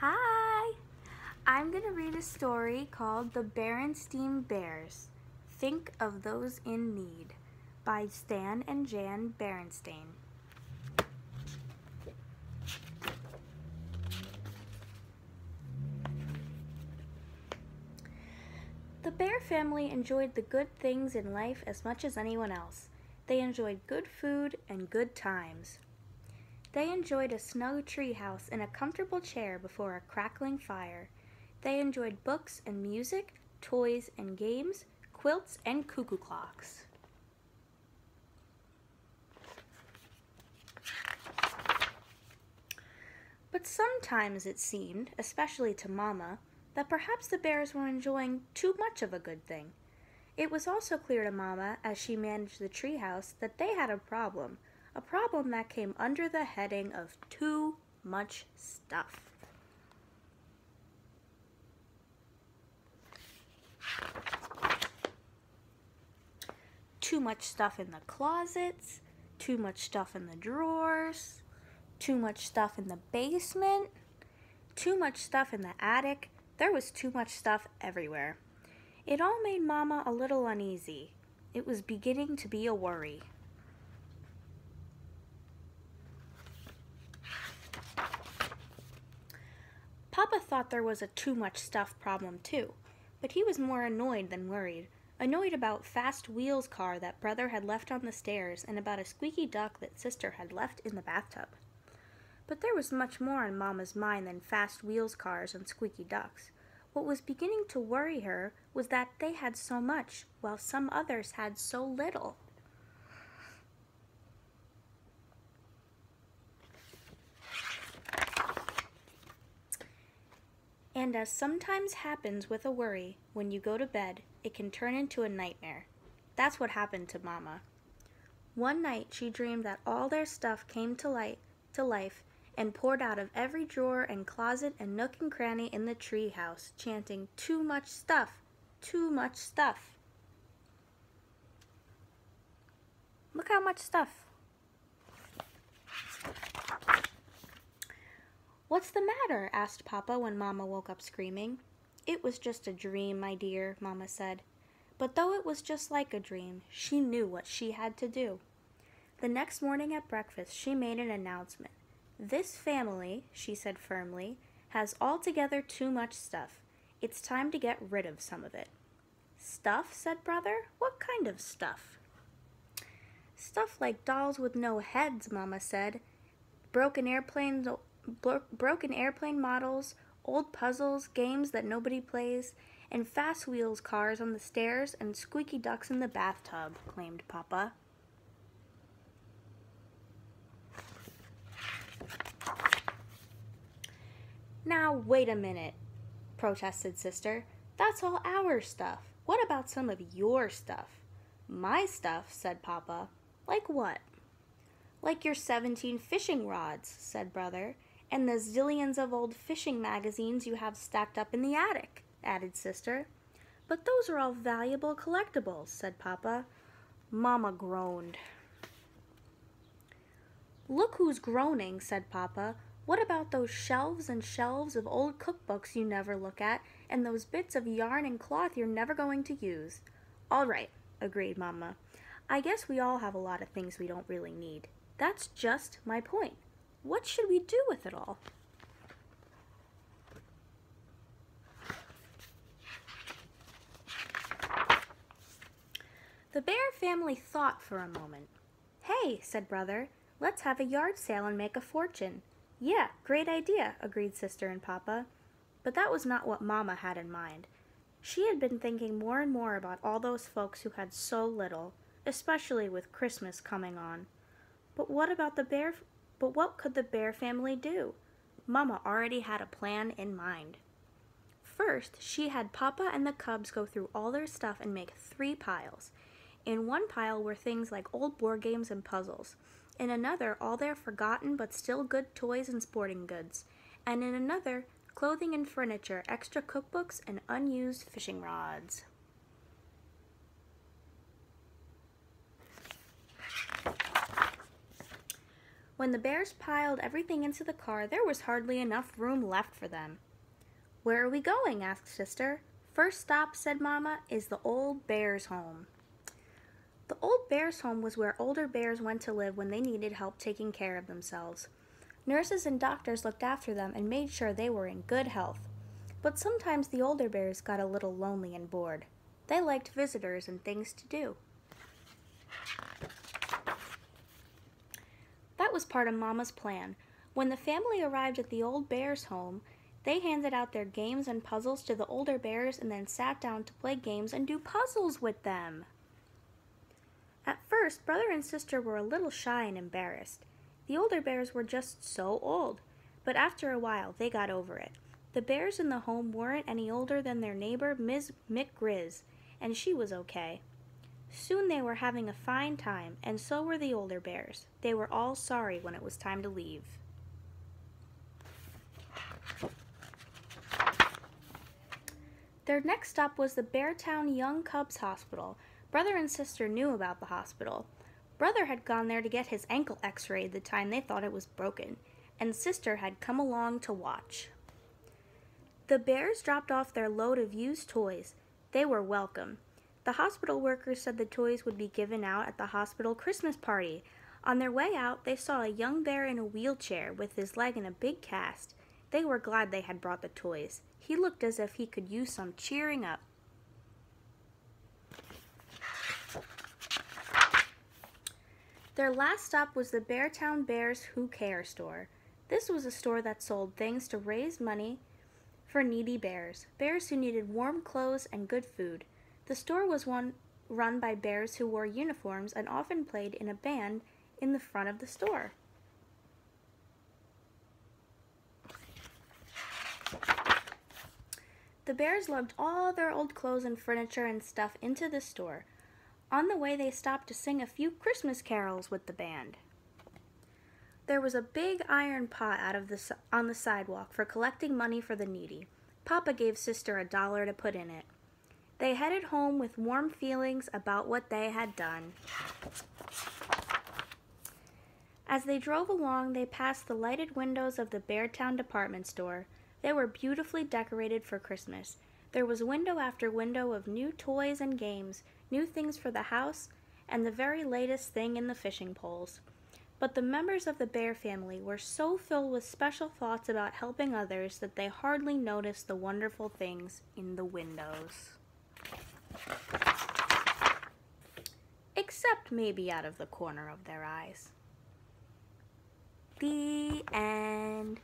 Hi! I'm going to read a story called The Berenstain Bears. Think of Those in Need by Stan and Jan Berenstain. The Bear family enjoyed the good things in life as much as anyone else. They enjoyed good food and good times. They enjoyed a snug treehouse in a comfortable chair before a crackling fire. They enjoyed books and music, toys and games, quilts and cuckoo clocks. But sometimes it seemed, especially to Mama, that perhaps the bears were enjoying too much of a good thing. It was also clear to Mama, as she managed the treehouse, that they had a problem that came under the heading of too much stuff. Too much stuff in the closets, too much stuff in the drawers, too much stuff in the basement, too much stuff in the attic. There was too much stuff everywhere. It all made Mama a little uneasy. It was beginning to be a worry. Papa thought there was a too much stuff problem too, but he was more annoyed than worried. Annoyed about Fast Wheels' car that Brother had left on the stairs and about a squeaky duck that Sister had left in the bathtub. But there was much more on Mama's mind than Fast Wheels cars and squeaky ducks. What was beginning to worry her was that they had so much, while some others had so little. And as sometimes happens with a worry, when you go to bed, it can turn into a nightmare. That's what happened to Mama. One night she dreamed that all their stuff came to life and poured out of every drawer and closet and nook and cranny in the tree house, chanting, "Too much stuff! Too much stuff!" Look how much stuff! "What's the matter?" asked Papa when Mama woke up screaming. "It was just a dream, my dear," Mama said. But though it was just like a dream, she knew what she had to do. The next morning at breakfast, she made an announcement. "This family," she said firmly, "has altogether too much stuff. It's time to get rid of some of it." "Stuff?" said Brother. "What kind of stuff?" "Stuff like dolls with no heads," Mama said. Broken airplane models, old puzzles, games that nobody plays, and Fast Wheels cars on the stairs and squeaky ducks in the bathtub," claimed Papa. "Now, wait a minute," protested Sister. "That's all our stuff. What about some of your stuff?" "My stuff," said Papa. "Like what?" "Like your 17 fishing rods," said Brother, "and the zillions of old fishing magazines you have stacked up in the attic," added Sister. "But those are all valuable collectibles," said Papa. Mama groaned. "Look who's groaning," said Papa. "What about those shelves and shelves of old cookbooks you never look at, and those bits of yarn and cloth you're never going to use?" "All right," agreed Mama. "I guess we all have a lot of things we don't really need. That's just my point. What should we do with it all?" The Bear family thought for a moment. "Hey," said Brother, "let's have a yard sale and make a fortune." "Yeah, great idea," agreed Sister and Papa. But that was not what Mama had in mind. She had been thinking more and more about all those folks who had so little, especially with Christmas coming on. But what could the Bear family do? Mama already had a plan in mind. First, she had Papa and the cubs go through all their stuff and make 3 piles. In one pile were things like old board games and puzzles. In another, all their forgotten but still good toys and sporting goods. And in another, clothing and furniture, extra cookbooks, and unused fishing rods. When the bears piled everything into the car, there was hardly enough room left for them. "Where are we going?" asked Sister. "First stop," said Mama, "is the old bears' home." The old bears' home was where older bears went to live when they needed help taking care of themselves. Nurses and doctors looked after them and made sure they were in good health. But sometimes the older bears got a little lonely and bored. They liked visitors and things to do. That was part of Mama's plan. When the family arrived at the old bears' home, they handed out their games and puzzles to the older bears and then sat down to play games and do puzzles with them. At first, brother and sister were a little shy and embarrassed. The older bears were just so old, but after a while they got over it. The bears in the home weren't any older than their neighbor, Ms. McGrizz, and she was okay. Soon they were having a fine time, and so were the older bears. They were all sorry when it was time to leave. Their next stop was the Beartown Young Cubs Hospital. Brother and sister knew about the hospital. Brother had gone there to get his ankle x-rayed the time they thought it was broken, and sister had come along to watch. The bears dropped off their load of used toys. They were welcome. The hospital workers said the toys would be given out at the hospital Christmas party. On their way out, they saw a young bear in a wheelchair with his leg in a big cast. They were glad they had brought the toys. He looked as if he could use some cheering up. Their last stop was the Beartown Bears Who Care store. This was a store that sold things to raise money for needy bears who needed warm clothes and good food. The store was run by bears who wore uniforms and often played in a band in the front of the store. The bears lugged all their old clothes and furniture and stuff into the store. On the way, they stopped to sing a few Christmas carols with the band. There was a big iron pot on the sidewalk for collecting money for the needy. Papa gave sister $1 to put in it. They headed home with warm feelings about what they had done. As they drove along, they passed the lighted windows of the Beartown department store. They were beautifully decorated for Christmas. There was window after window of new toys and games, new things for the house, and the very latest thing in the fishing poles. But the members of the bear family were so filled with special thoughts about helping others that they hardly noticed the wonderful things in the windows. Except maybe out of the corner of their eyes. The end.